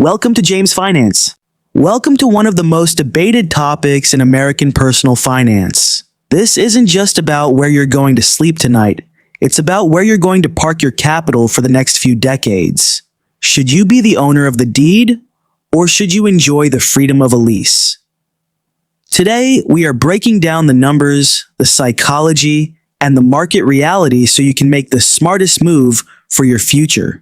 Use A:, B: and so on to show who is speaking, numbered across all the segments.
A: Welcome to James Finance. Welcome to one of the most debated topics in American personal finance. This isn't just about where you're going to sleep tonight. It's about where you're going to park your capital for the next few decades. Should you be the owner of the deed, or should you enjoy the freedom of a lease? Today, we are breaking down the numbers, the psychology, and the market reality so you can make the smartest move for your future.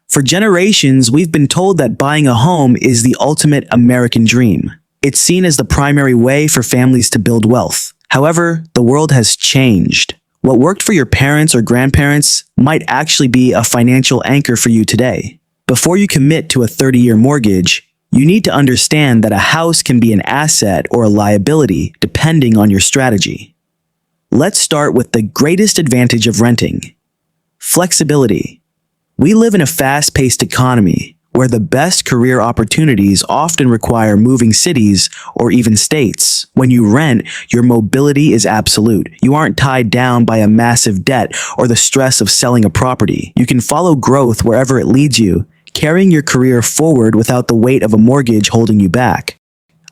A: For generations, we've been told that buying a home is the ultimate American dream. It's seen as the primary way for families to build wealth. However, the world has changed. What worked for your parents or grandparents might actually be a financial anchor for you today. Before you commit to a 30-year mortgage, you need to understand that a house can be an asset or a liability depending on your strategy. Let's start with the greatest advantage of renting: flexibility. We live in a fast-paced economy where the best career opportunities often require moving cities or even states. When you rent, your mobility is absolute. You aren't tied down by a massive debt or the stress of selling a property. You can follow growth wherever it leads you, carrying your career forward without the weight of a mortgage holding you back.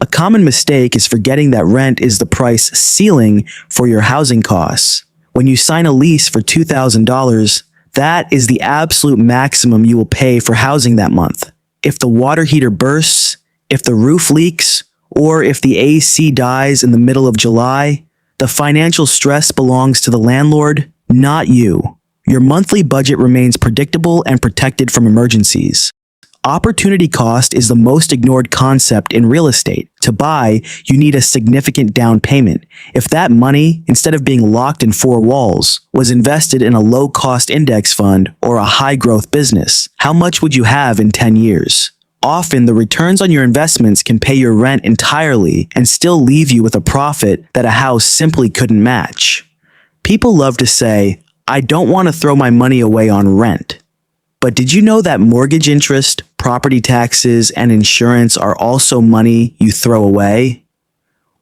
A: A common mistake is forgetting that rent is the price ceiling for your housing costs. When you sign a lease for $2,000, that is the absolute maximum you will pay for housing that month. If the water heater bursts, if the roof leaks, or if the AC dies in the middle of July, the financial stress belongs to the landlord, not you. Your monthly budget remains predictable and protected from emergencies. Opportunity cost is the most ignored concept in real estate. To buy, you need a significant down payment. If that money, instead of being locked in four walls, was invested in a low-cost index fund or a high-growth business, how much would you have in 10 years? Often, the returns on your investments can pay your rent entirely and still leave you with a profit that a house simply couldn't match. People love to say, "I don't want to throw my money away on rent." But did you know that mortgage interest, property taxes, and insurance are also money you throw away?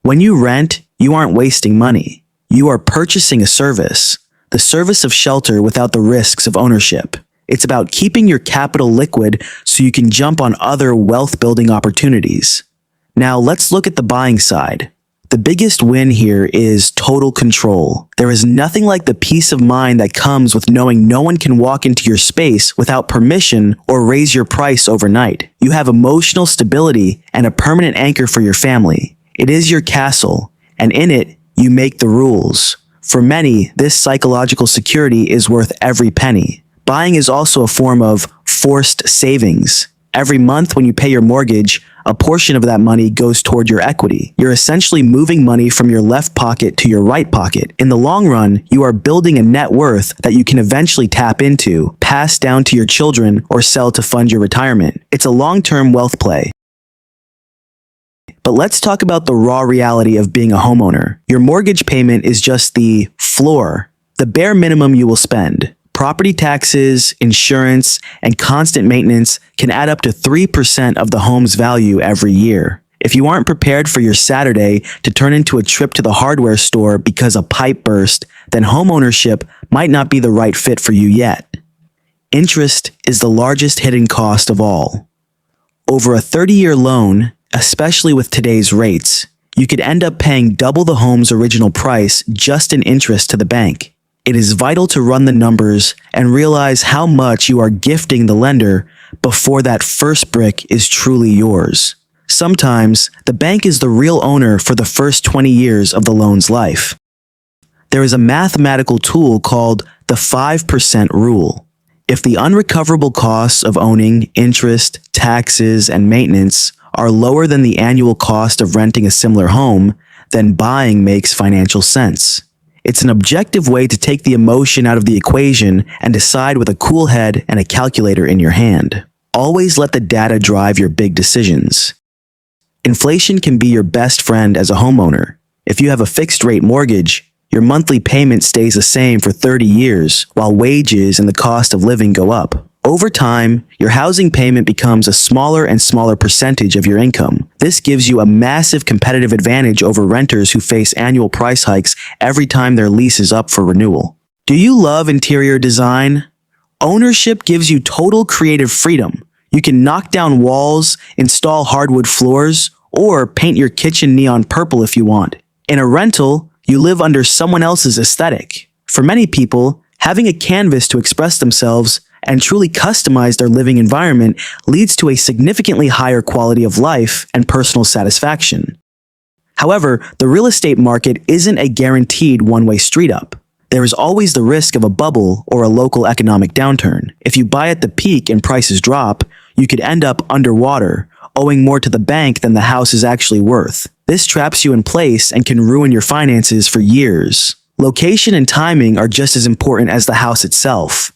A: When you rent, you aren't wasting money. You are purchasing a service, the service of shelter without the risks of ownership. It's about keeping your capital liquid so you can jump on other wealth-building opportunities. Now let's look at the buying side. The biggest win here is total control. There is nothing like the peace of mind that comes with knowing no one can walk into your space without permission or raise your price overnight. You have emotional stability and a permanent anchor for your family. It is your castle, and in it, you make the rules. For many, this psychological security is worth every penny. Buying is also a form of forced savings. Every month when you pay your mortgage, a portion of that money goes toward your equity. You're essentially moving money from your left pocket to your right pocket. In the long run, you are building a net worth that you can eventually tap into, pass down to your children, or sell to fund your retirement. It's a long-term wealth play. But let's talk about the raw reality of being a homeowner. Your mortgage payment is just the floor, the bare minimum you will spend. Property taxes, insurance, and constant maintenance can add up to 3% of the home's value every year. If you aren't prepared for your Saturday to turn into a trip to the hardware store because a pipe burst, then homeownership might not be the right fit for you yet. Interest is the largest hidden cost of all. Over a 30-year loan, especially with today's rates, you could end up paying double the home's original price just in interest to the bank. It is vital to run the numbers and realize how much you are gifting the lender before that first brick is truly yours. Sometimes, the bank is the real owner for the first 20 years of the loan's life. There is a mathematical tool called the 5% rule. If the unrecoverable costs of owning, interest, taxes, and maintenance are lower than the annual cost of renting a similar home, then buying makes financial sense. It's an objective way to take the emotion out of the equation and decide with a cool head and a calculator in your hand. Always let the data drive your big decisions. Inflation can be your best friend as a homeowner. If you have a fixed-rate mortgage, your monthly payment stays the same for 30 years, while wages and the cost of living go up. Over time, your housing payment becomes a smaller and smaller percentage of your income. This gives you a massive competitive advantage over renters who face annual price hikes every time their lease is up for renewal. Do you love interior design? Ownership gives you total creative freedom. You can knock down walls, install hardwood floors, or paint your kitchen neon purple if you want. In a rental, you live under someone else's aesthetic. For many people, having a canvas to express themselves and truly customize their living environment leads to a significantly higher quality of life and personal satisfaction. However, the real estate market isn't a guaranteed one-way street up. There is always the risk of a bubble or a local economic downturn. If you buy at the peak and prices drop, you could end up underwater, owing more to the bank than the house is actually worth. This traps you in place and can ruin your finances for years. Location and timing are just as important as the house itself.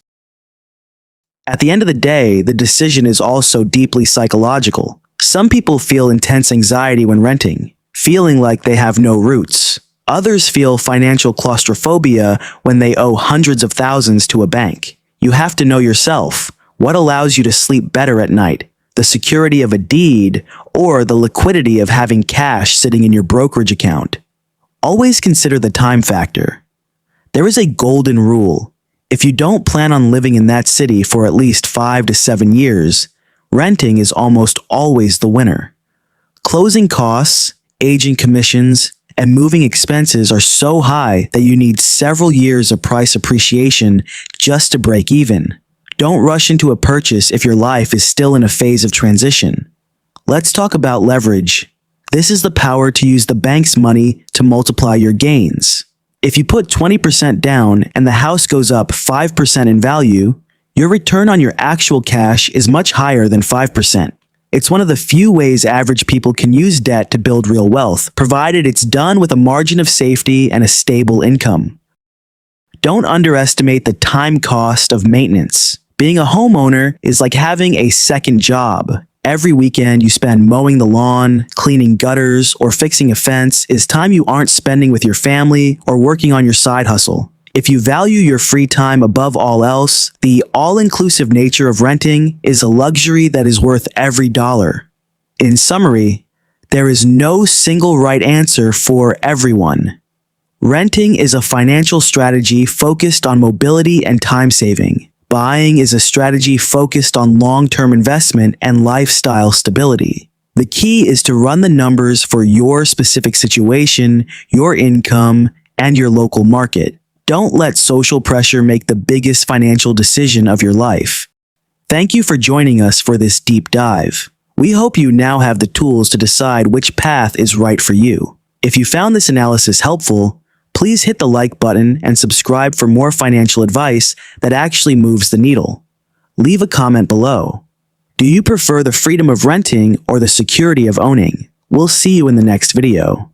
A: At the end of the day, the decision is also deeply psychological. Some people feel intense anxiety when renting, feeling like they have no roots. Others feel financial claustrophobia when they owe hundreds of thousands to a bank. You have to know yourself. What allows you to sleep better at night? The security of a deed or the liquidity of having cash sitting in your brokerage account? Always consider the time factor. There is a golden rule. If you don't plan on living in that city for at least 5 to 7 years, renting is almost always the winner. Closing costs, agent commissions, and moving expenses are so high that you need several years of price appreciation just to break even. Don't rush into a purchase if your life is still in a phase of transition. Let's talk about leverage. This is the power to use the bank's money to multiply your gains. If you put 20% down and the house goes up 5% in value, your return on your actual cash is much higher than 5%. It's one of the few ways average people can use debt to build real wealth, provided it's done with a margin of safety and a stable income. Don't underestimate the time cost of maintenance. Being a homeowner is like having a second job. Every weekend you spend mowing the lawn, cleaning gutters, or fixing a fence is time you aren't spending with your family or working on your side hustle. If you value your free time above all else, the all-inclusive nature of renting is a luxury that is worth every dollar. In summary, there is no single right answer for everyone. Renting is a financial strategy focused on mobility and time saving. Buying is a strategy focused on long-term investment and lifestyle stability. The key is to run the numbers for your specific situation, your income, and your local market. Don't let social pressure make the biggest financial decision of your life. Thank you for joining us for this deep dive. We hope you now have the tools to decide which path is right for you. If you found this analysis helpful, please hit the like button and subscribe for more financial advice that actually moves the needle. Leave a comment below. Do you prefer the freedom of renting or the security of owning? We'll see you in the next video.